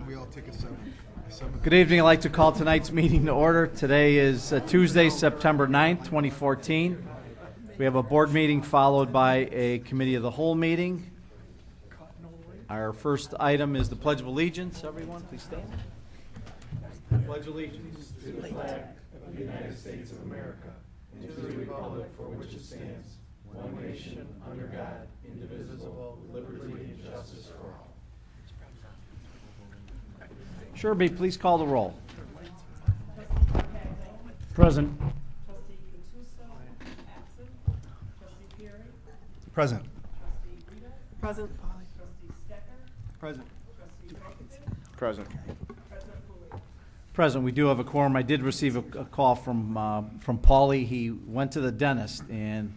We all take a seven. Good evening. I'd like to call tonight's meeting to order. Today is Tuesday, September 9th, 2014. We have a board meeting followed by a committee of the whole meeting. Our first item is the Pledge of Allegiance. Everyone, please stand. Pledge allegiance to the flag of the United States of America and to the republic for which it stands, one nation, under God, indivisible, with liberty and justice for all. Sherby, please call the roll. Present. Trustee Gattuso, absent. Trustee Perry. Present. Trustee Rita. Present. Trustee Stecker. Present. Trustee Wilkinson. Present. President Bowie. Present. We do have a quorum. I did receive a call from Paulie. He went to the dentist and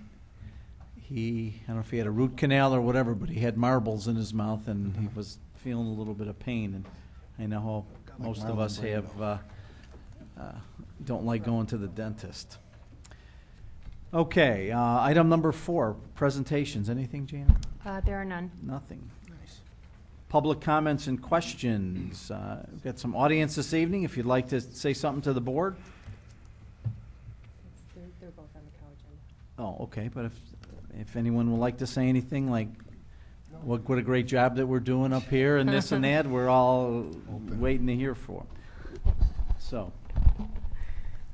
I don't know if he had a root canal or whatever, but he had marbles in his mouth and he was feeling a little bit of pain. And I know most of us don't like going to the dentist. Okay, item number 4, presentations. Anything, Janet? There are none. Nothing. Nice. Public comments and questions. We've got some audience this evening. If you'd like to say something to the board. They're both on the couch. Oh, okay. But if anyone would like to say anything, like what a great job that we're doing up here and this and that, we're all waiting to hear for. So,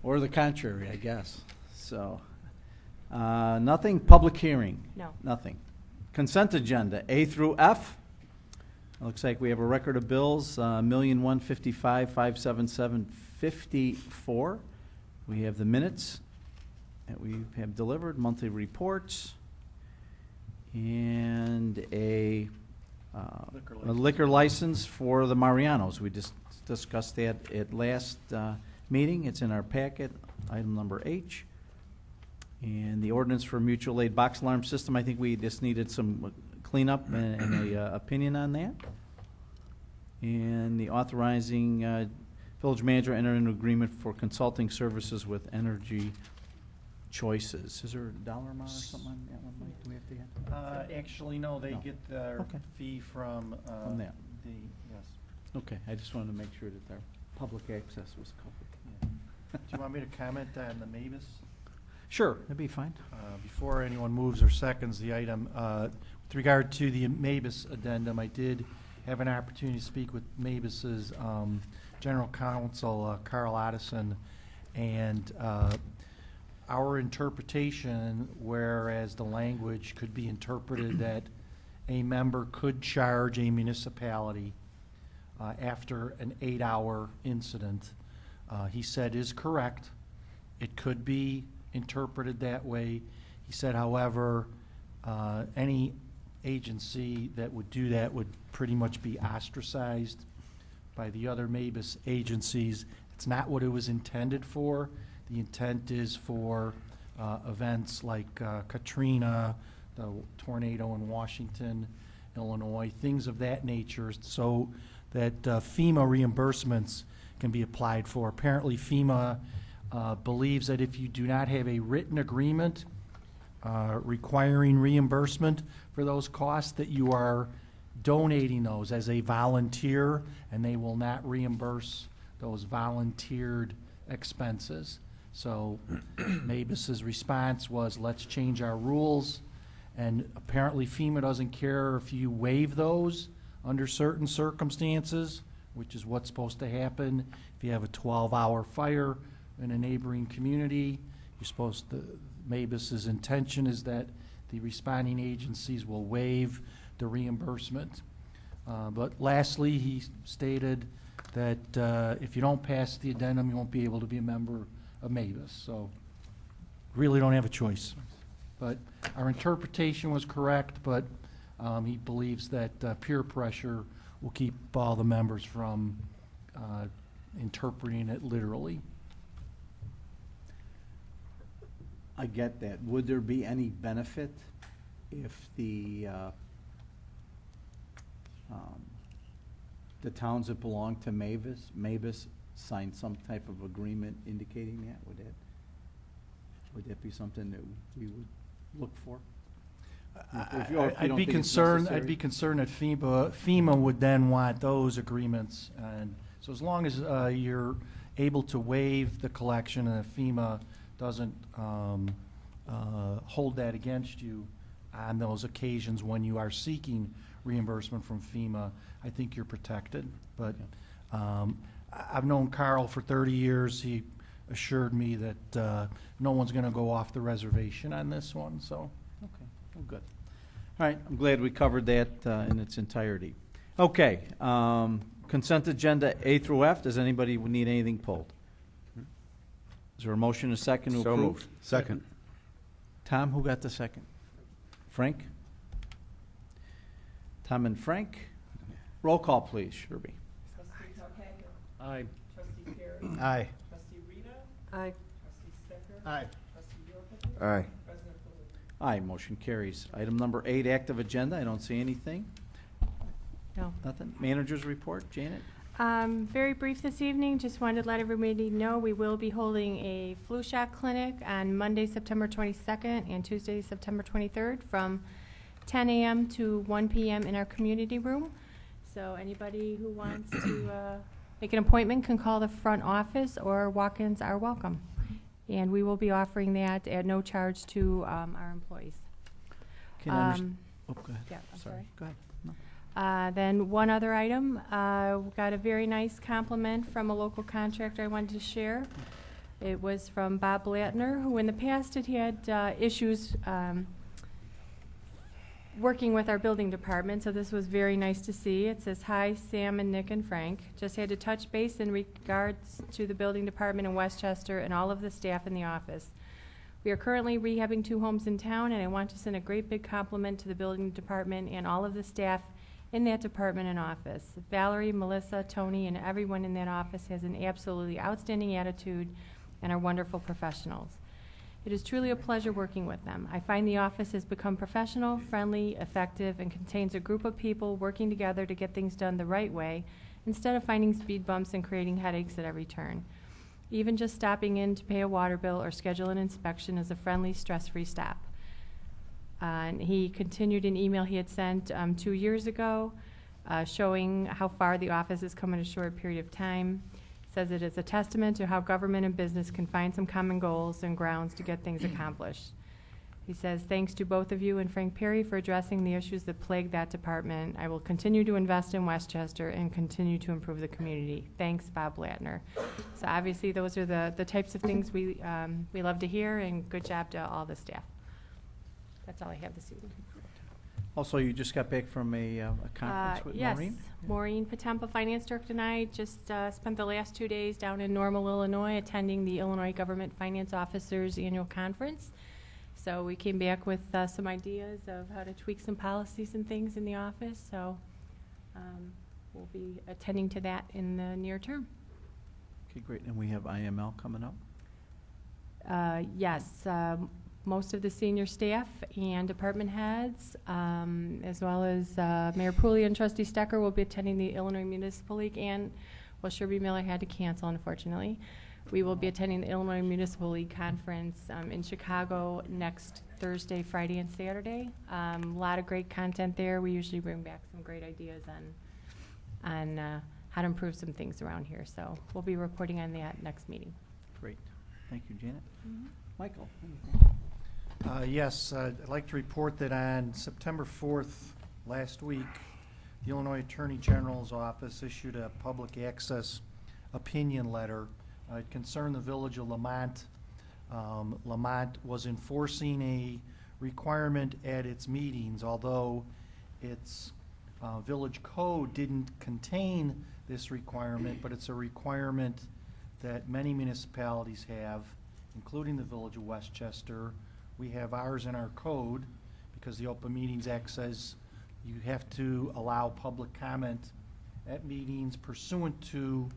or the contrary, I guess. So, nothing. Public hearing? No. Nothing. Consent agenda, A through F. It looks like we have a record of bills, $1,155,577.54. We have the minutes that we have delivered, monthly reports, and a liquor license for the Marianos. We just discussed that at last meeting. It's in our packet, item number H. And the ordinance for mutual aid box alarm system, I think we just needed some cleanup and a opinion on that. And the authorizing village manager enter into agreement for consulting services with Energy Choices. Is there a dollar amount or something on that one, Mike? Do we have to get? Actually, no, they No. get their Okay. fee from that. yes. Okay, I just wanted to make sure that our public access was covered. Do you want me to comment on the Mavis? Sure, that'd be fine. Before anyone moves or seconds the item, with regard to the Mavis addendum, I did have an opportunity to speak with Mavis's general counsel, Carl Addison, and our interpretation, whereas the language could be interpreted that a member could charge a municipality after an 8-hour incident, he said is correct. It could be interpreted that way. He said, however, any agency that would do that would pretty much be ostracized by the other Mavis agencies. It's not what it was intended for. The intent is for events like Katrina, the tornado in Washington, Illinois, things of that nature, so that FEMA reimbursements can be applied for. Apparently FEMA believes that if you do not have a written agreement requiring reimbursement for those costs, that you are donating those as a volunteer, and they will not reimburse those volunteered expenses. So Mavis's response was, let's change our rules, and apparently FEMA doesn't care if you waive those under certain circumstances, which is what's supposed to happen. If you have a 12-hour fire in a neighboring community, you're supposed to, Mavis's intention is that the responding agencies will waive the reimbursement. But lastly, he stated that if you don't pass the addendum, you won't be able to be a member of Mavis. So really don't have a choice. But our interpretation was correct, but he believes that peer pressure will keep all the members from interpreting it literally. I get that. Would there be any benefit if the towns that belong to Mavis signed some type of agreement indicating that? Would that be something that we would look for? If you- or if you I'd don't be think it's concerned, necessary. I'd be concerned that FEMA would then want those agreements. And so as long as you're able to waive the collection and if FEMA doesn't hold that against you on those occasions when you are seeking reimbursement from FEMA, I think you're protected. But I've known Carl for 30 years. He assured me that no one's going to go off the reservation on this one, so. Okay, well, good. All right, I'm glad we covered that in its entirety. Okay, consent agenda A through F. Does anybody need anything pulled? Is there a motion and a second to So approve? moved. Second. Tom, who got the second? Frank? Tom and Frank? Roll call, please, Sherby. Trustee Calhoun. Aye. Trustee Perry. Aye. Trustee Rita. Aye. Trustee Stecker. Aye. Trustee York. Aye. President Politi. Aye, motion carries. Item number 8, active agenda. I don't see anything. No. Nothing. Managers report, Janet? Very brief this evening, just wanted to let everybody know we will be holding a flu shot clinic on Monday, September 22nd and Tuesday, September 23rd from 10 a.m. to 1 p.m. in our community room. So anybody who wants to make an appointment can call the front office or walk-ins are welcome. And we will be offering that at no charge to our employees. Can I understand? Oh, go ahead. Yeah, I'm sorry. Go ahead. No. Then one other item, we got a very nice compliment from a local contractor I wanted to share. It was from Bob Blattner, who in the past had had issues working with our building department, so this was very nice to see. It says, "Hi, Sam and Nick and Frank. Just had to touch base in regards to the building department in Westchester and all of the staff in the office. We are currently rehabbing 2 homes in town, and I want to send a great big compliment to the building department and all of the staff in that department and office. Valerie, Melissa, Tony, and everyone in that office has an absolutely outstanding attitude and are wonderful professionals. It is truly a pleasure working with them. I find the office has become professional, friendly, effective, and contains a group of people working together to get things done the right way instead of finding speed bumps and creating headaches at every turn. Even just stopping in to pay a water bill or schedule an inspection is a friendly, stress-free stop." And he continued an email he had sent 2 years ago showing how far the office has come in a short period of time. Says it is a testament to how government and business can find some common goals and grounds to get things accomplished. He says, "Thanks to both of you and Frank Perry for addressing the issues that plague that department. I will continue to invest in Westchester and continue to improve the community. Thanks, Bob Blattner." So obviously, those are the types of things we love to hear, and good job to all the staff. That's all I have this evening. Also, you just got back from a conference with Maureen? Yes, Maureen Potempa, Finance Director, and I just spent the last 2 days down in Normal, Illinois, attending the Illinois Government Finance Officers Annual Conference. So we came back with some ideas of how to tweak some policies and things in the office. So we'll be attending to that in the near term. Okay, great. And we have IML coming up? Yes, most of the senior staff and department heads, as well as Mayor Pooley and Trustee Stecker, will be attending the Illinois Municipal League, and, well, Sherby Miller had to cancel, unfortunately. We will be attending the Illinois Municipal League Conference in Chicago next Thursday, Friday, and Saturday. A lot of great content there. We usually bring back some great ideas on how to improve some things around here. So we'll be reporting on that next meeting. Great. Thank you, Janet. Michael? Yes, I'd like to report that on September 4th, last week, the Illinois Attorney General's office issued a public access opinion letter. It concerned the village of Lamont. Lamont was enforcing a requirement at its meetings, although its village code didn't contain this requirement, but it's a requirement that many municipalities have, including the village of Westchester. We have ours in our code because the Open Meetings Act says you have to allow public comment at meetings pursuant to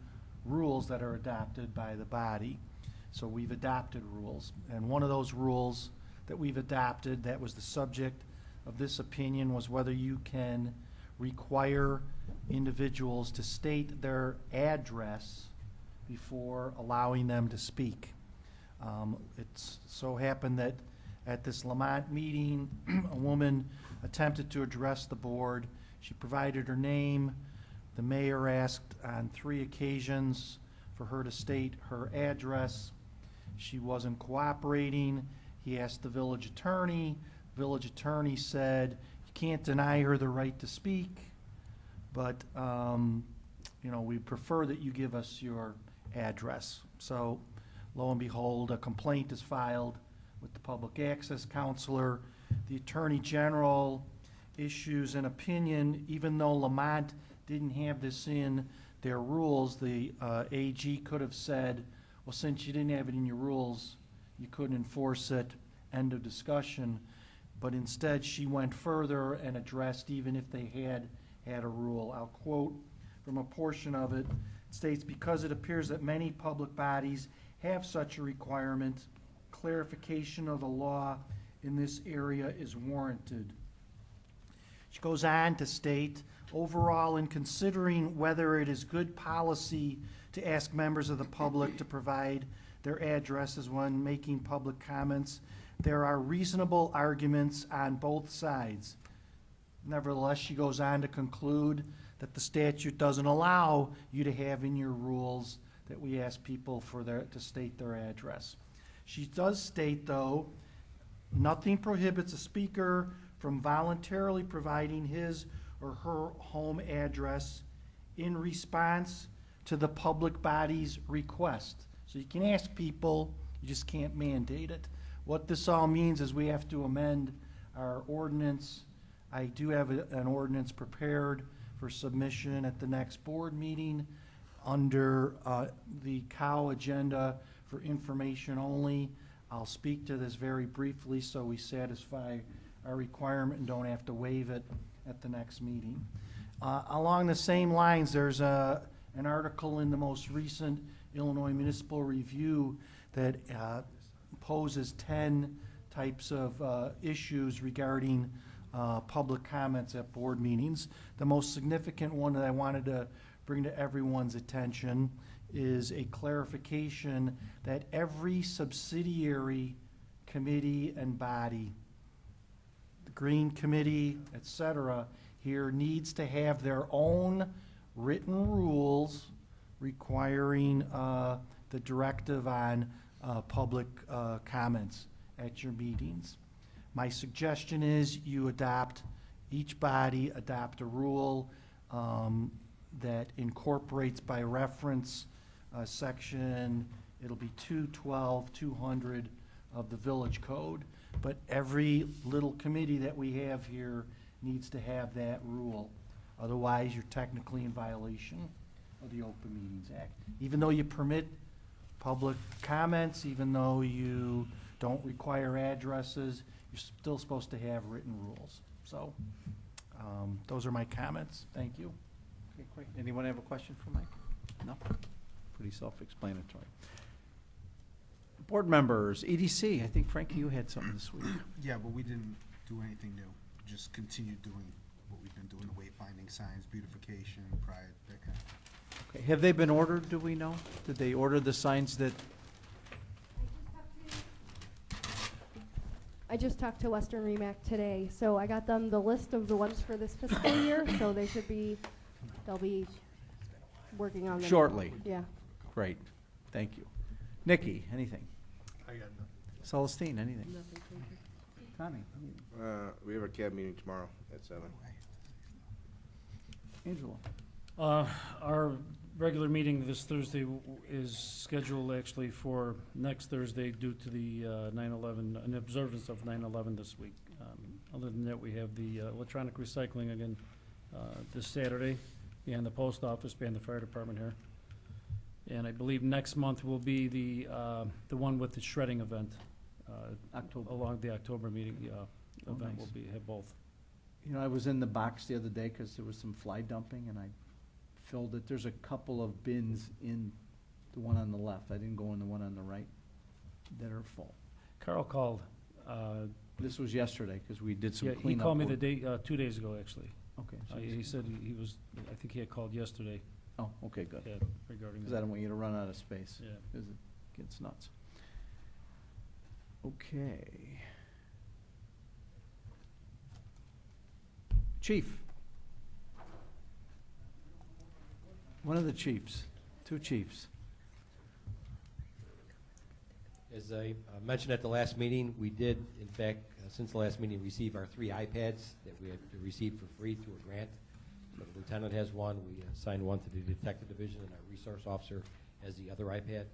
rules that are adopted by the body. So we've adopted rules. And one of those rules that we've adopted that was the subject of this opinion was whether you can require individuals to state their address before allowing them to speak. It's so happened that At this Lamont meeting, a woman attempted to address the board. She provided her name. The mayor asked on 3 occasions for her to state her address. She wasn't cooperating. He asked the village attorney. Village attorney said, you can't deny her the right to speak, but, we prefer that you give us your address. So, lo and behold, a complaint is filed with the public access counselor. The attorney general issues an opinion, even though Lamont didn't have this in their rules, the AG could have said, well, since you didn't have it in your rules, you couldn't enforce it, end of discussion. But instead, she went further and addressed even if they had a rule. I'll quote from a portion of it. It states, because it appears that many public bodies have such a requirement, clarification of the law in this area is warranted. She goes on to state, overall, in considering whether it is good policy to ask members of the public to provide their addresses when making public comments, there are reasonable arguments on both sides. Nevertheless, she goes on to conclude that the statute doesn't allow you to have in your rules that we ask people to state their address. She does state, though, nothing prohibits a speaker from voluntarily providing his or her home address in response to the public body's request. So you can ask people, you just can't mandate it. What this all means is we have to amend our ordinance. I do have an ordinance prepared for submission at the next board meeting under the COW agenda for information only. I'll speak to this very briefly so we satisfy our requirement and don't have to waive it at the next meeting. Along the same lines, there's an article in the most recent Illinois Municipal Review that poses 10 types of issues regarding public comments at board meetings. The most significant one that I wanted to bring to everyone's attention is a clarification that every subsidiary committee and body, the Green Committee, etc., here needs to have their own written rules requiring the directive on public comments at your meetings. My suggestion is each body adopt a rule that incorporates by reference section, it'll be 212-200 of the village code. But every little committee that we have here needs to have that rule. Otherwise, you're technically in violation of the Open Meetings Act. Even though you permit public comments, even though you don't require addresses, you're still supposed to have written rules. So those are my comments. Thank you. Okay, great. Anyone have a question for Mike? No? Pretty self-explanatory. Board members, EDC, I think Frankie, you had something this week. Yeah, but we didn't do anything new. Just continued doing what we've been doing, the wayfinding signs, beautification, pride, that kind of. Okay, have they been ordered, do we know? Did they order the signs that, I just talked to Western Remac today, so I got them the list of the ones for this fiscal year, so they'll be working on them. shortly? Yeah. Great, thank you. Nikki, anything? I got nothing. Celestine, anything? Connie? We have our CAB meeting tomorrow at 7. Angela? Our regular meeting this Thursday is scheduled actually for next Thursday due to the 9/11, an observance of 9/11 this week. Other than that, we have the electronic recycling again this Saturday behind the post office, behind the fire department here. And I believe next month will be the one with the shredding event. October. Along the October meeting event nice. will have both. You know, I was in the box the other day because there was some fly dumping, and I filled it. There's a couple of bins in the one on the left. I didn't go in the one on the right that are full. Carl called. This was yesterday because we did some Yeah, cleanup. he called me work. the day, 2 days ago, actually. Okay. so He said he was, I think he had called yesterday, Oh, okay, good. yeah, regarding Because I that. don't want you to run out of space. Yeah. Because it gets nuts. Okay. Chief. One of the chiefs, two chiefs. As I mentioned at the last meeting, we did, in fact, since the last meeting, receive our 3 iPads that we had received for free through a grant. So the lieutenant has one. We assigned one to the detective division, and our resource officer has the other iPad.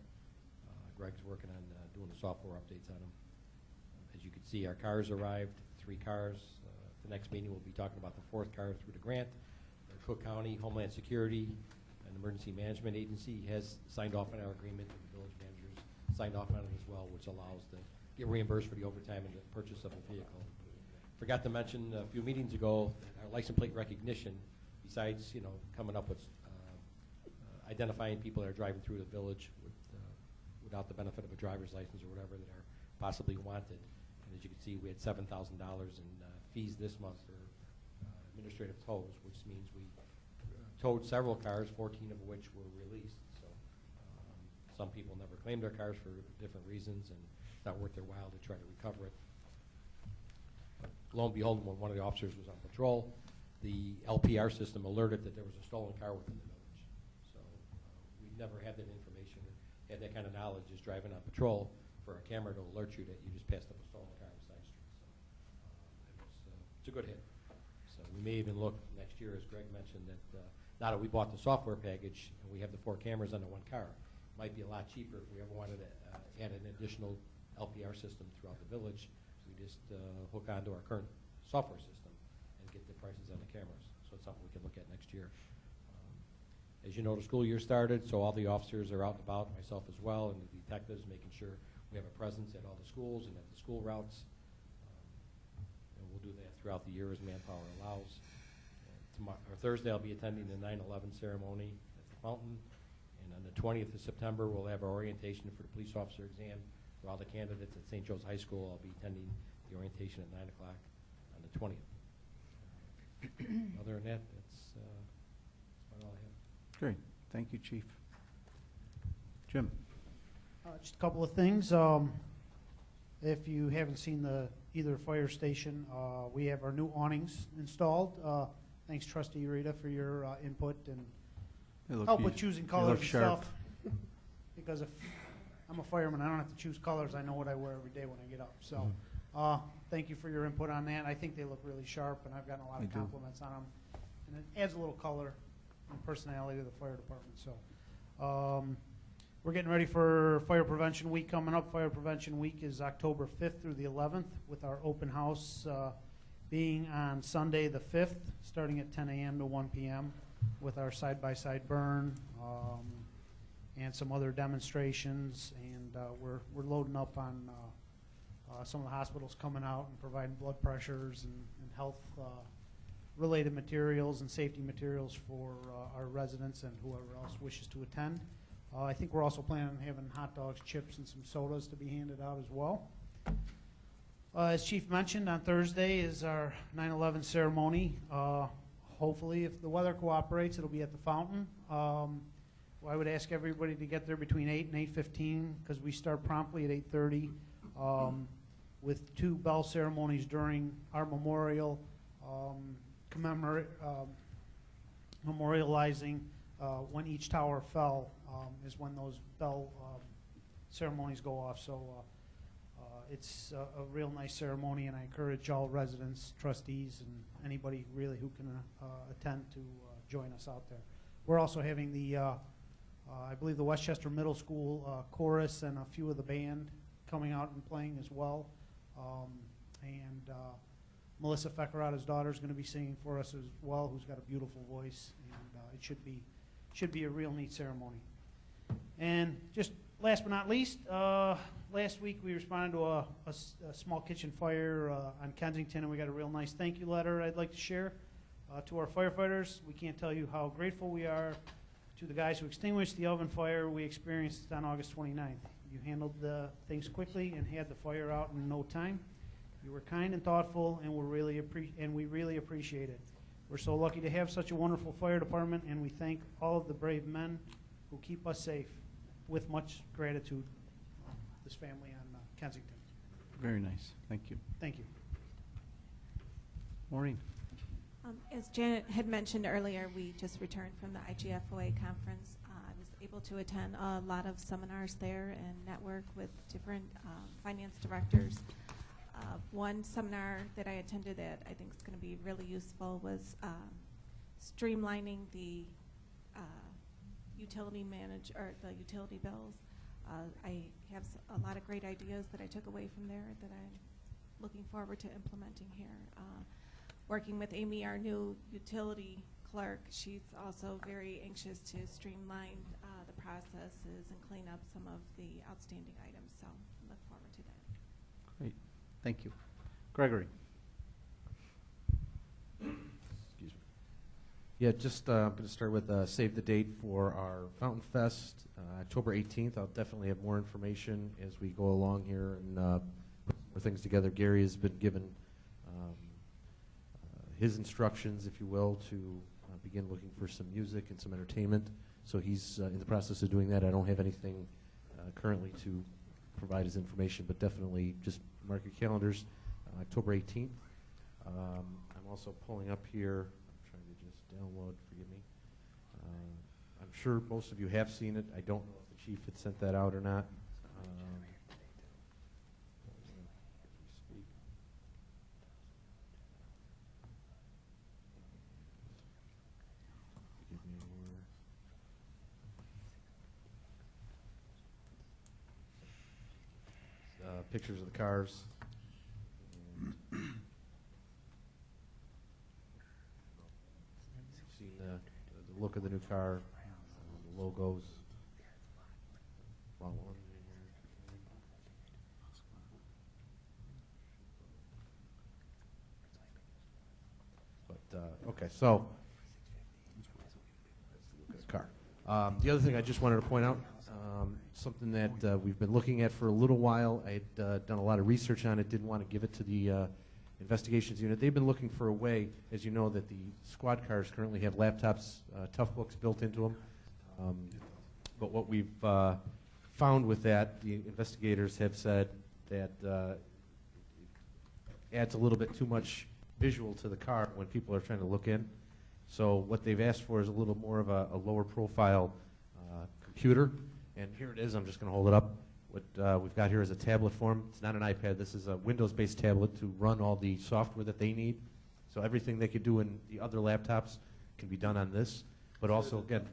Greg's working on doing the software updates on them. As you can see, our cars arrived, 3 cars. The next meeting, we'll be talking about the 4th car through the grant. Cook County Homeland Security and Emergency Management Agency has signed off on our agreement, and the village managers signed off on it as well, which allows to get reimbursed for the overtime and the purchase of a vehicle. Forgot to mention a few meetings ago, our license plate recognition, besides, you know, coming up with identifying people that are driving through the village without the benefit of a driver's license or whatever that are possibly wanted. And as you can see, we had $7,000 in fees this month for administrative tows, which means we towed several cars, 14 of which were released. So some people never claimed their cars for different reasons, and it's not worth their while to try to recover it. Lo and behold, when one of the officers was on patrol, the LPR system alerted that there was a stolen car within the village. So we never had that information, or had that kind of knowledge just driving on patrol for a camera to alert you that you just passed up a stolen car on a side street. So it's a good hit. So we may even look next year, as Greg mentioned, that now that we bought the software package and we have the 4 cameras on the 1 car, it might be a lot cheaper if we ever wanted to add an additional LPR system throughout the village. So we just hook onto our current software system and get the prices on the cameras. So it's something we can look at next year. As you know, the school year started, so all the officers are out and about, myself as well, and the detectives, making sure we have a presence at all the schools and at the school routes. And we'll do that throughout the year as manpower allows. Thursday, I'll be attending the 9/11 ceremony at the fountain. And on the 20th of September, we'll have our orientation for the police officer exam for all the candidates at St. Joe's High School. I'll be attending the orientation at 9 o'clock on the 20th. Other than that, that's about all I have. Great. Thank you, Chief. Jim? Just a couple of things. If you haven't seen either fire station, we have our new awnings installed. Thanks, Trustee Rita, for your input and help with choosing colors and stuff. Because if I'm a fireman, I don't have to choose colors. I know what I wear every day when I get up. So thank you for your input on that. I think they look really sharp, and I've gotten a lot of compliments on them. And it adds a little color and personality to the fire department. So we're getting ready for Fire Prevention Week coming up. Fire Prevention Week is October 5th through the 11th, with our open house being on Sunday the 5th, starting at 10 a.m. to 1 p.m. with our side-by-side burn and some other demonstrations. And we're loading up on some of the hospitals coming out and providing blood pressures and health related materials and safety materials for our residents and whoever else wishes to attend. I think we're also planning on having hot dogs, chips, and some sodas to be handed out as well. As Chief mentioned, on Thursday is our 9/11 ceremony. Hopefully, if the weather cooperates, it'll be at the fountain. I would ask everybody to get there between 8 and 8:15 because we start promptly at 8:30 with 2 bell ceremonies during our memorial, memorializing when each tower fell is when those bell ceremonies go off. So it's a real nice ceremony, and I encourage all residents, trustees, and anybody really who can attend to join us out there. We're also having the, I believe the Westchester Middle School chorus and a few of the band coming out and playing as well. And Melissa Feckerata's daughter is going to be singing for us as well, who's got a beautiful voice, and it should be a real neat ceremony. And just last but not least, last week we responded to a small kitchen fire on Kensington, and we got a real nice thank you letter I'd like to share to our firefighters. We can't tell you how grateful we are to the guys who extinguished the oven fire we experienced on August 29th. You handled the things quickly and had the fire out in no time. You were kind and thoughtful, and we really appreciate it. We're so lucky to have such a wonderful fire department, and we thank all of the brave men who keep us safe. With much gratitude, this family on Kensington. Very nice. Thank you. Thank you. Maureen? As Janet had mentioned earlier, we just returned from the IGFOA conference. I was able to attend a lot of seminars there and network with different finance directors. One seminar that I attended that I think is going to be really useful was streamlining the utility bills. I have a lot of great ideas that I took away from there that I'm looking forward to implementing here. Working with Amy, our new utility clerk, she's also very anxious to streamline the processes and clean up some of the outstanding items, so I look forward to that. Great, thank you. Gregory? Excuse me. Yeah, just I'm going to start with save the date for our Fountain Fest, October 18th. I'll definitely have more information as we go along here and put more things together. Gary has been given his instructions, if you will, to begin looking for some music and some entertainment. So he's in the process of doing that. I don't have anything currently to provide his information, but definitely just mark your calendars, October 18th. I'm also pulling up here, I'm trying to just download, forgive me. I'm sure most of you have seen it. I don't know if the chief had sent that out or not. Pictures of the cars. And you've seen the look of the new car, the logos. Wrong one. But okay, so let's look at the car. The other thing I just wanted to point out. Something that we've been looking at for a little while. I had done a lot of research on it, didn't want to give it to the investigations unit. They've been looking for a way, as you know, that the squad cars currently have laptops, tough books built into them. But what we've found with that, the investigators have said that it adds a little bit too much visual to the car when people are trying to look in. So what they've asked for is a little more of a lower profile computer. And here it is. I'm just going to hold it up. What we've got here is a tablet form. It's not an iPad. This is a Windows-based tablet to run all the software that they need. So everything they could do in the other laptops can be done on this. But also, again,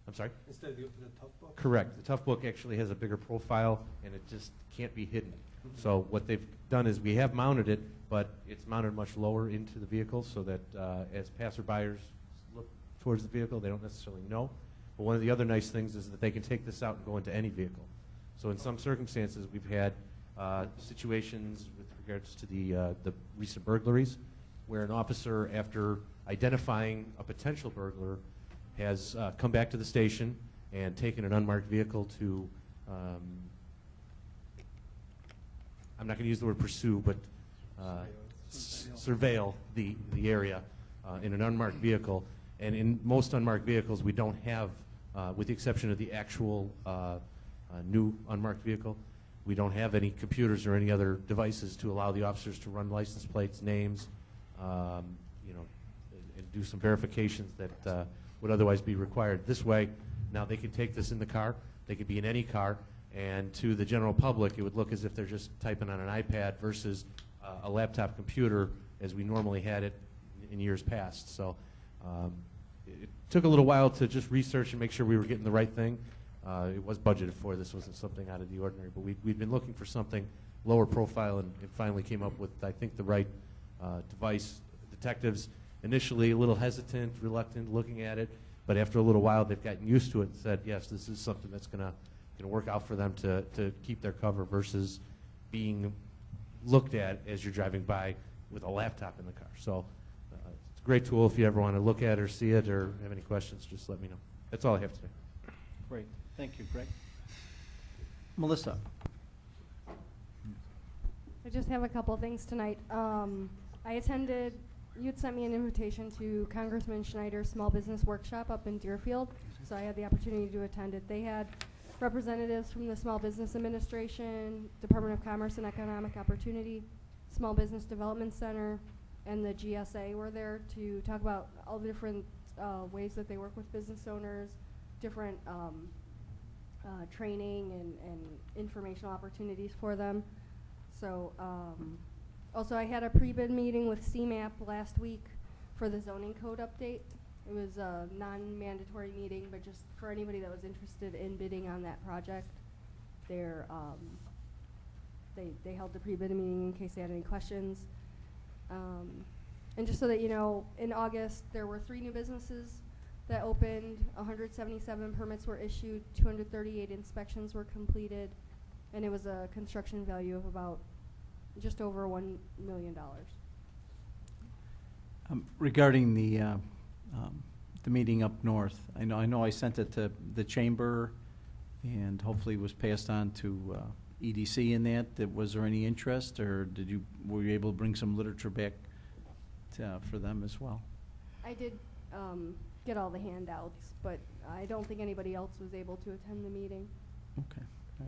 I'm sorry? Instead of the tough book? Correct. The tough book actually has a bigger profile, and it just can't be hidden. So what they've done is we have mounted it, but it's mounted much lower into the vehicle so that as passerbyers look towards the vehicle, they don't necessarily know. But one of the other nice things is that they can take this out and go into any vehicle. So in some circumstances, we've had situations with regards to the recent burglaries where an officer, after identifying a potential burglar, has come back to the station and taken an unmarked vehicle to, I'm not going to use the word pursue, but surveil the area in an unmarked vehicle. And in most unmarked vehicles, we don't have, with the exception of the actual new unmarked vehicle, we don't have any computers or any other devices to allow the officers to run license plates, names, you know, and do some verifications that would otherwise be required. This way, now they can take this in the car. They could be in any car, and to the general public, it would look as if they're just typing on an iPad versus a laptop computer as we normally had it in years past. So. It took a little while to just research and make sure we were getting the right thing. It was budgeted for. This wasn't something out of the ordinary, but we'd been looking for something lower profile and finally came up with, I think, the right device. Detectives initially a little hesitant, reluctant looking at it, but after a little while they've gotten used to it and said, yes, this is something that's going to work out for them to keep their cover versus being looked at as you're driving by with a laptop in the car. So. It's a great tool. If you ever want to look at it or see it or have any questions, just let me know. That's all I have today. Great. Thank you, Greg. Melissa? I just have a couple things tonight. I attended, you'd sent me an invitation to Congressman Schneider's Small Business Workshop up in Deerfield, so I had the opportunity to attend it. They had representatives from the Small Business Administration, Department of Commerce and Economic Opportunity, Small Business Development Center, and the GSA were there to talk about all the different ways that they work with business owners, different training and informational opportunities for them. So also I had a pre-bid meeting with CMAP last week for the zoning code update. It was a non-mandatory meeting, but just for anybody that was interested in bidding on that project, they held the pre-bid meeting in case they had any questions. And just so that you know, in August there were 3 new businesses that opened, 177 permits were issued, 238 inspections were completed, and it was a construction value of about just over $1 million. Regarding the meeting up north, I know I sent it to the chamber, and hopefully was passed on to EDC in that. Was there any interest, or were you able to bring some literature back for them as well? I did get all the handouts, but I don't think anybody else was able to attend the meeting. Okay. All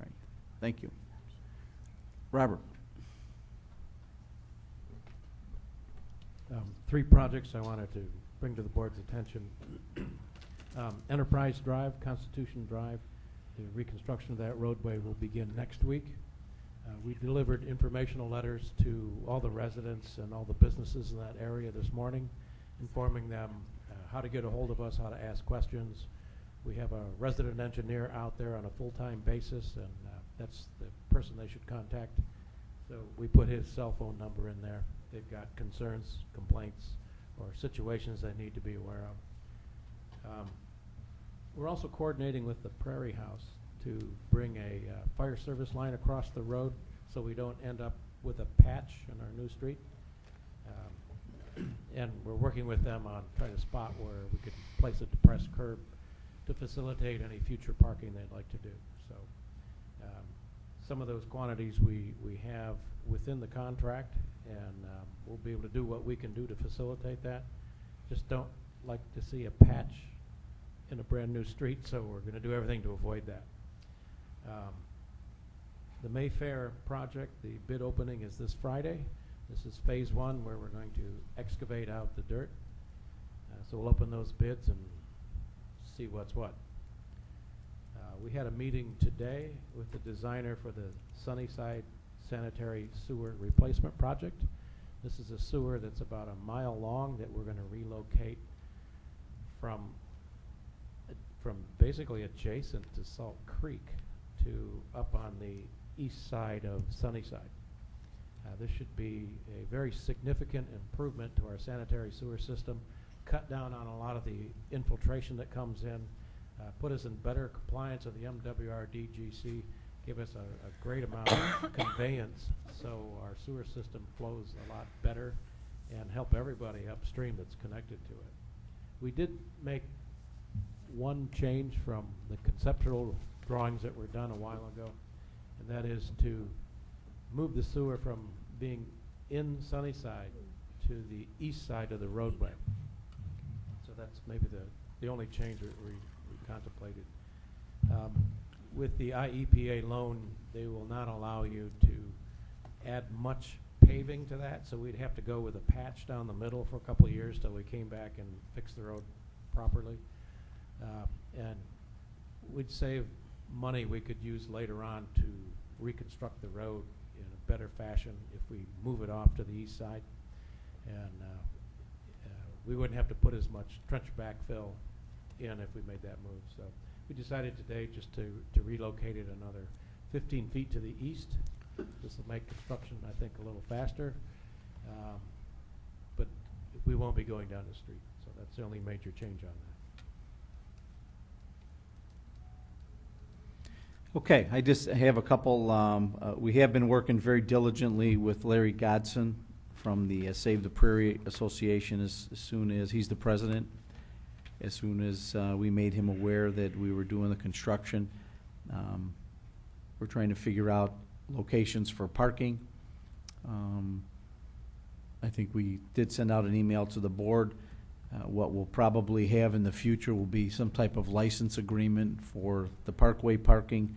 right. Thank you. Robert. 3 projects I wanted to bring to the board's attention. Enterprise Drive, Constitution Drive, the reconstruction of that roadway will begin next week. We delivered informational letters to all the residents and all the businesses in that area this morning, informing them how to get a hold of us, how to ask questions. We have a resident engineer out there on a full-time basis, and that's the person they should contact. So we put his cell phone number in there. They've got concerns, complaints, or situations they need to be aware of. We're also coordinating with the Prairie House to bring a fire service line across the road so we don't end up with a patch in our new street. And we're working with them on trying to spot where we could place a depressed curb to facilitate any future parking they'd like to do. So some of those quantities we have within the contract, and we'll be able to do what we can do to facilitate that. Just don't like to see a patch in a brand new street, so we're going to do everything to avoid that. The Mayfair project, the bid opening is this Friday. This is phase 1, where we're going to excavate out the dirt. So we'll open those bids and see what's what. We had a meeting today with the designer for the Sunnyside Sanitary Sewer Replacement Project. This is a sewer that's about a mile long that we're going to relocate from basically adjacent to Salt Creek to up on the east side of Sunnyside. This should be a very significant improvement to our sanitary sewer system, cut down on a lot of the infiltration that comes in, put us in better compliance of the MWRDGC, give us a great amount of conveyance so our sewer system flows a lot better and help everybody upstream that's connected to it. We did make one change from the conceptual drawings that were done a while ago, and that is to move the sewer from being in Sunnyside to the east side of the roadway. So that's maybe the only change that we contemplated. With the IEPA loan, they will not allow you to add much paving to that, so we'd have to go with a patch down the middle for a couple of years till we came back and fixed the road properly. And we'd save money we could use later on to reconstruct the road in a better fashion if we move it off to the east side. And we wouldn't have to put as much trench backfill in if we made that move. So we decided today just to relocate it another 15 feet to the east. This will make construction, I think, a little faster. But we won't be going down the street. So that's the only major change on that. Okay, I just have a couple, we have been working very diligently with Larry Godson from the Save the Prairie Association as soon as, he's the president, as soon as we made him aware that we were doing the construction. We're trying to figure out locations for parking. I think we did send out an email to the board. What we'll probably have in the future will be some type of license agreement for the parkway parking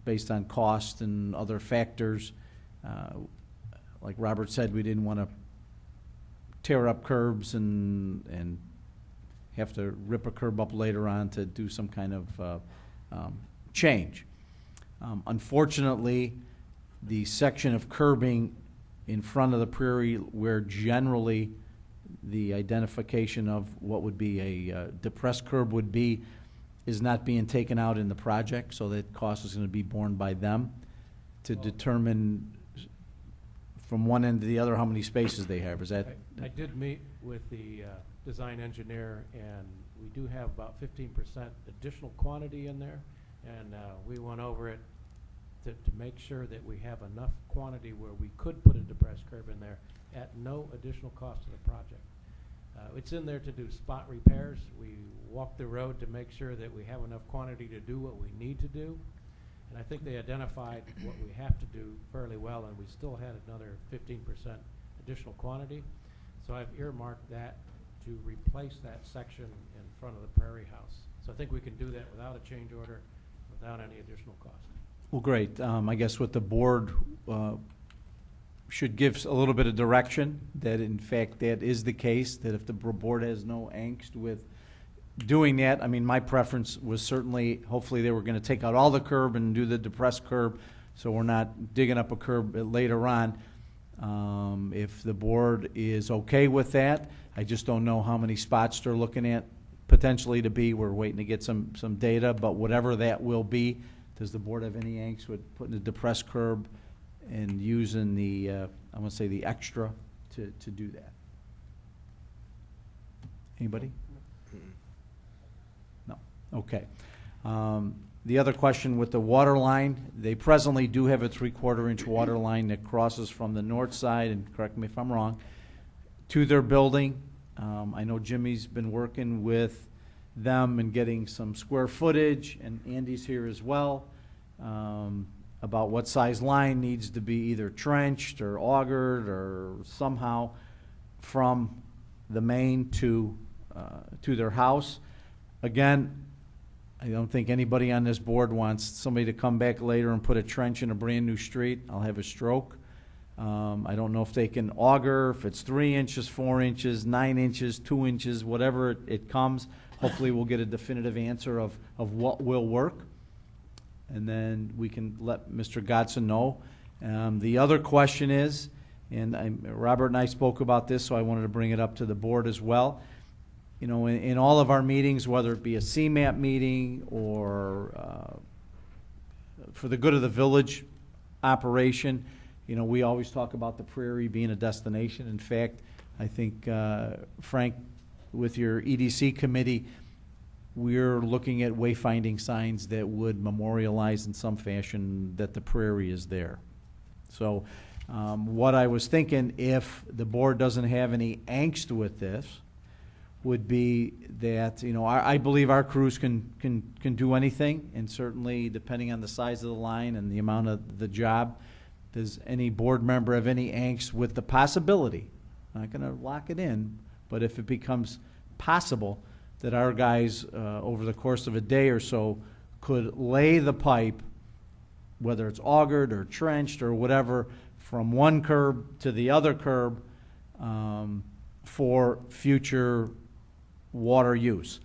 based on cost and other factors. Like Robert said, we didn't want to tear up curbs and have to rip a curb up later on to do some kind of change. Unfortunately, the section of curbing in front of the Prairie where generally the identification of what would be a depressed curb would be is not being taken out in the project, so that cost is going to be borne by them to determine from one end to the other how many spaces they have. Is that? I did meet with the design engineer, and we do have about 15% additional quantity in there, and we went over it to make sure that we have enough quantity where we could put a depressed curb in there at no additional cost to the project. It's in there to do spot repairs. We walk the road to make sure that we have enough quantity to do what we need to do. And I think they identified what we have to do fairly well, and we still had another 15% additional quantity. So I've earmarked that to replace that section in front of the Prairie House. So I think we can do that without a change order, without any additional cost. Well, great. I guess what the board should give a little bit of direction, that in fact that is the case, that if the board has no angst with doing that, I mean, my preference was certainly, hopefully they were going to take out all the curb and do the depressed curb, so we're not digging up a curb later on. If the board is okay with that, I just don't know how many spots they're looking at potentially to be. We're waiting to get some data, but whatever that will be, does the board have any angst with putting a depressed curb and using the, I want to say the extra to do that? Anybody? No. Okay. The other question with the water line, they presently do have a 3/4 inch water line that crosses from the north side, and correct me if I'm wrong, to their building. I know Jimmy's been working with them and getting some square footage, and Andy's here as well, about what size line needs to be either trenched or augured or somehow from the main to their house. Again, I don't think anybody on this board wants somebody to come back later and put a trench in a brand new street. I'll have a stroke. I don't know if they can auger, if it's 3 inches, 4 inches, 9 inches, 2 inches, whatever it comes. Hopefully we'll get a definitive answer of what will work, and then we can let Mr. Godson know. The other question is, and Robert and I spoke about this, so I wanted to bring it up to the board as well. You know, in all of our meetings, whether it be a CMAP meeting or for the good of the village operation, you know, we always talk about the Prairie being a destination. In fact, I think, Frank, with your EDC committee, we're looking at wayfinding signs that would memorialize in some fashion that the Prairie is there. So what I was thinking, if the board doesn't have any angst with this, would be that, you know, I believe our crews can do anything, and certainly depending on the size of the line and the amount of the job. Does any board member have any angst with the possibility, not going to lock it in, but if it becomes possible that our guys over the course of a day or so could lay the pipe, whether it's augured or trenched or whatever, from one curb to the other curb for future water use.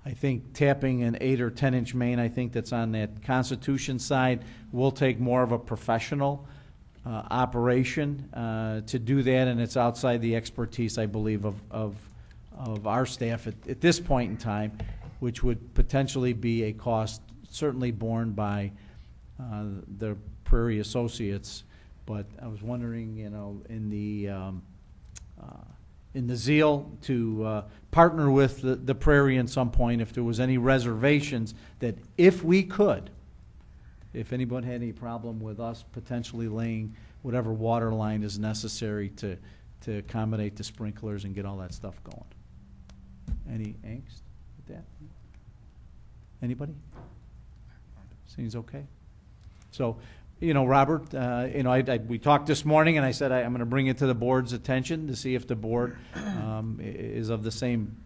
I think tapping an 8 or 10 inch main, I think that's on that Constitution side, will take more of a professional operation to do that, and it's outside the expertise, I believe, of our staff at this point in time, which would potentially be a cost certainly borne by the Prairie Associates. But I was wondering, you know, in the zeal to partner with the Prairie at some point, if there was any reservations that if we could, if anyone had any problem with us potentially laying whatever water line is necessary to accommodate the sprinklers and get all that stuff going. Any angst with that? Anybody? Seems okay? So, you know, Robert, you know, we talked this morning, and I said I'm going to bring it to the board's attention to see if the board is of the same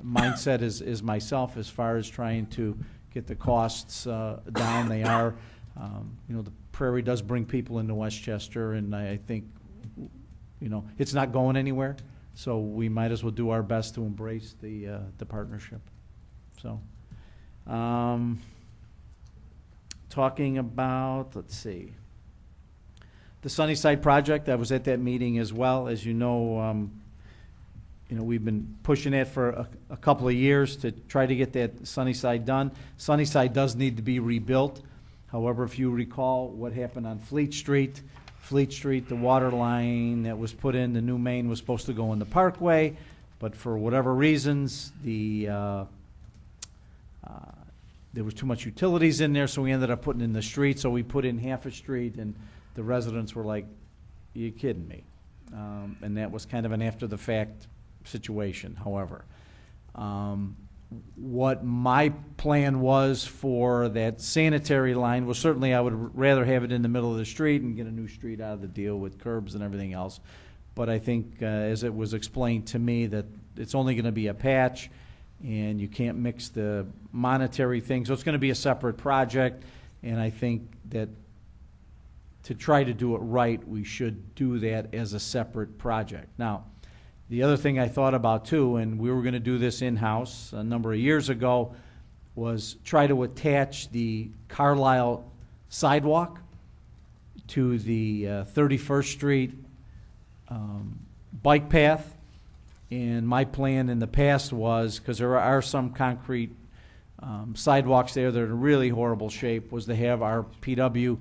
mindset as myself as far as trying to get the costs down. They are, you know, the Prairie does bring people into Westchester, and I think it's not going anywhere, so we might as well do our best to embrace the partnership. So, talking about, let's see, the Sunnyside project, I was at that meeting as well. As you know, we've been pushing it for a couple of years to try to get that Sunnyside done. Sunnyside does need to be rebuilt. However, if you recall what happened on Fleet Street, the water line that was put in, the new main was supposed to go in the Parkway, but for whatever reasons, there was too much utilities in there, so we ended up putting in the street. So we put in half a street, and the residents were like, "You kidding me?" And that was kind of an after-the-fact situation. However, what my plan was for that sanitary line was certainly I would rather have it in the middle of the street and get a new street out of the deal with curbs and everything else. But I think, as it was explained to me, that it's only going to be a patch, and you can't mix the monetary thing. So it's going to be a separate project, and I think that to try to do it right, we should do that as a separate project. Now, the other thing I thought about too, and we were going to do this in-house a number of years ago, was try to attach the Carlisle sidewalk to the 31st Street bike path. And my plan in the past was, because there are some concrete sidewalks there that are in really horrible shape, was to have our PW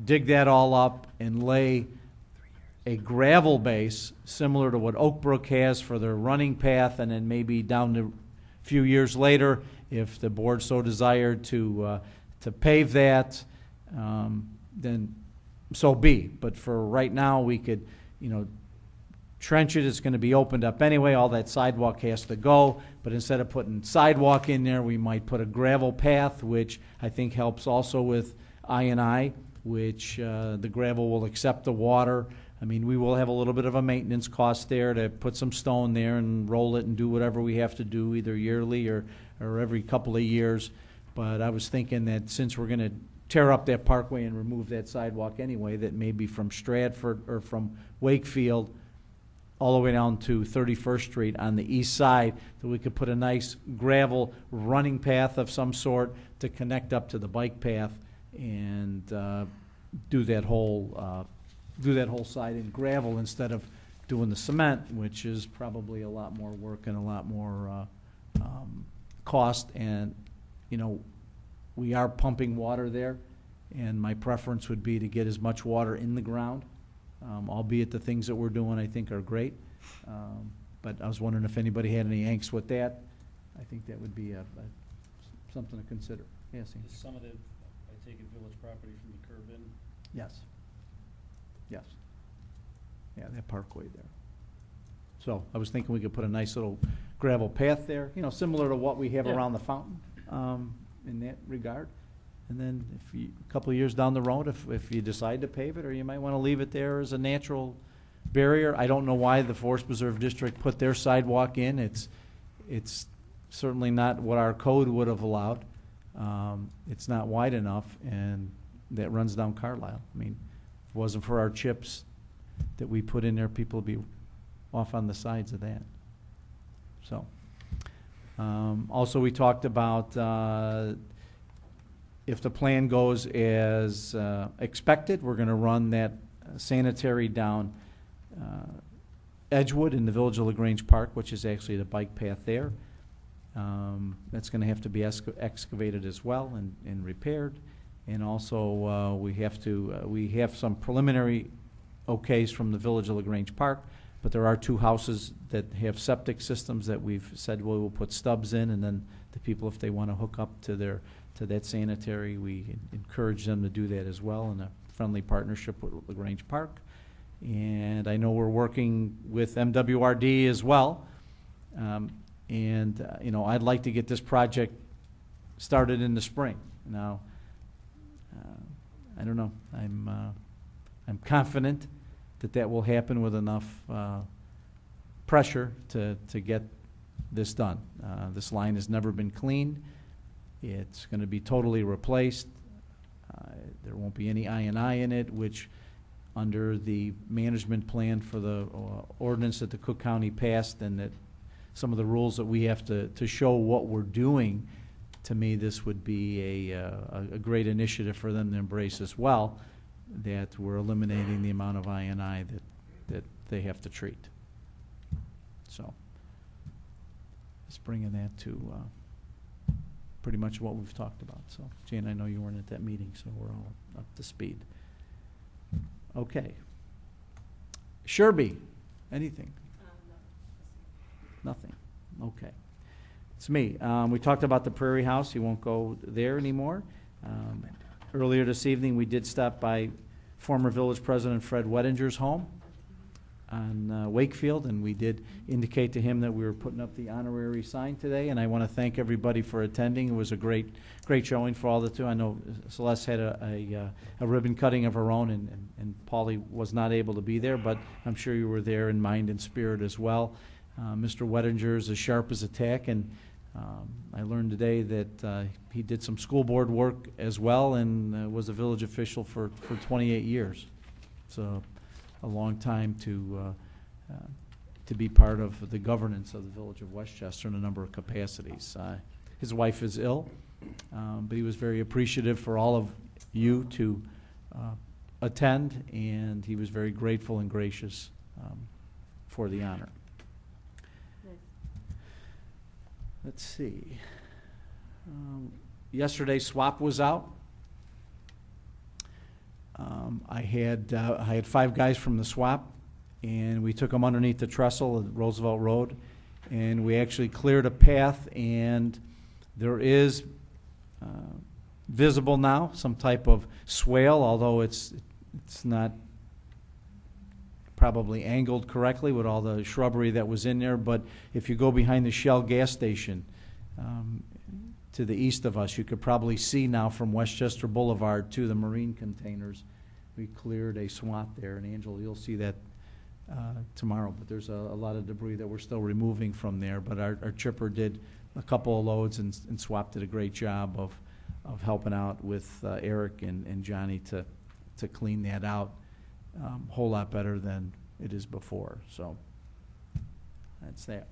dig that all up and lay a gravel base similar to what Oak Brook has for their running path, and then maybe down to a few years later, if the board so desired to pave that, then so be. But for right now, we could, trench it. It's going to be opened up anyway. All that sidewalk has to go. But instead of putting sidewalk in there, we might put a gravel path, which I think helps also with I&I, which the gravel will accept the water. I mean, we will have a little bit of a maintenance cost there to put some stone there and roll it and do whatever we have to do, either yearly or every couple of years. But I was thinking that since we're going to tear up that parkway and remove that sidewalk anyway, that maybe from Stratford or from Wakefield all the way down to 31st Street on the east side, that we could put a nice gravel running path of some sort to connect up to the bike path and do that whole side in gravel instead of doing the cement, which is probably a lot more work and a lot more cost. And we are pumping water there, and my preference would be to get as much water in the ground, albeit the things that we're doing I think are great. But I was wondering if anybody had any angst with that. I think that would be something to consider. Yes, Ian? Is some of the, I take it, village property from the curb in? Yes. Yes. Yeah, that parkway there. So I was thinking we could put a nice little gravel path there, similar to what we have around the fountain, in that regard. And then a couple of years down the road, if you decide to pave it, or you might want to leave it there as a natural barrier. I don't know why the Forest Preserve District put their sidewalk in. It's certainly not what our code would have allowed. It's not wide enough, and that runs down Carlisle. I mean, if it wasn't for our chips that we put in there, people would be off on the sides of that. So, also we talked about if the plan goes as expected, we're going to run that sanitary down Edgewood in the Village of LaGrange Park, which is actually the bike path there. That's going to have to be excavated as well and repaired. And also we have some preliminary okays from the Village of LaGrange Park, but there are 2 houses that have septic systems that we've said we'll put stubs in, and then the people, if they want to hook up to that sanitary, we encourage them to do that as well in a friendly partnership with LaGrange Park. And I know we're working with MWRD as well. I'd like to get this project started in the spring. Now, I don't know. I'm confident that will happen with enough pressure to get this done. This line has never been cleaned. It's going to be totally replaced. There won't be any I&I in it, which under the management plan for the ordinance that the Cook County passed, and that some of the rules that we have to show what we're doing, to me, this would be a great initiative for them to embrace as well, that we're eliminating the amount of I&I that they have to treat. So, just bringing that to pretty much what we've talked about. So, Jane, I know you weren't at that meeting, so we're all up to speed. Okay. Sherby, anything? Nothing. Okay. It's me. We talked about the Prairie House. You won't go there anymore. Earlier this evening, we did stop by former village president Fred Wettinger's home on Wakefield, and we did indicate to him that we were putting up the honorary sign today, and I want to thank everybody for attending. It was a great showing for all the two. I know Celeste had a ribbon cutting of her own, and Paulie was not able to be there, but I'm sure you were there in mind and spirit as well. Mr. Wettinger is as sharp as a tack, and I learned today that he did some school board work as well, and was a village official for 28 years. So a long time to be part of the governance of the village of Westchester in a number of capacities. His wife is ill, but he was very appreciative for all of you to attend, and he was very grateful and gracious for the honor. Let's see. Yesterday, SWAP was out. I had 5 guys from the SWAP, and we took them underneath the trestle at Roosevelt Road, and we actually cleared a path, and there is visible now some type of swale, although it's not probably angled correctly with all the shrubbery that was in there. But if you go behind the Shell gas station to the east of us, you could probably see now from Westchester Boulevard to the marine containers, we cleared a swath there. And Angela, you'll see that tomorrow. But there's a lot of debris that we're still removing from there. But our chipper did a couple of loads, and SWAP did a great job of helping out with Eric and Johnny to clean that out. Whole lot better than it is before. So that's that.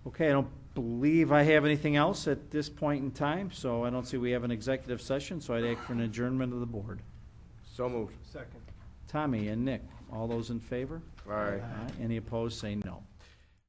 Okay, I don't believe I have anything else at this point in time, so I don't see we have an executive session, so I'd ask for an adjournment of the board. So moved. Second. Tommy and Nick, all those in favor? Aye. Any opposed, say no.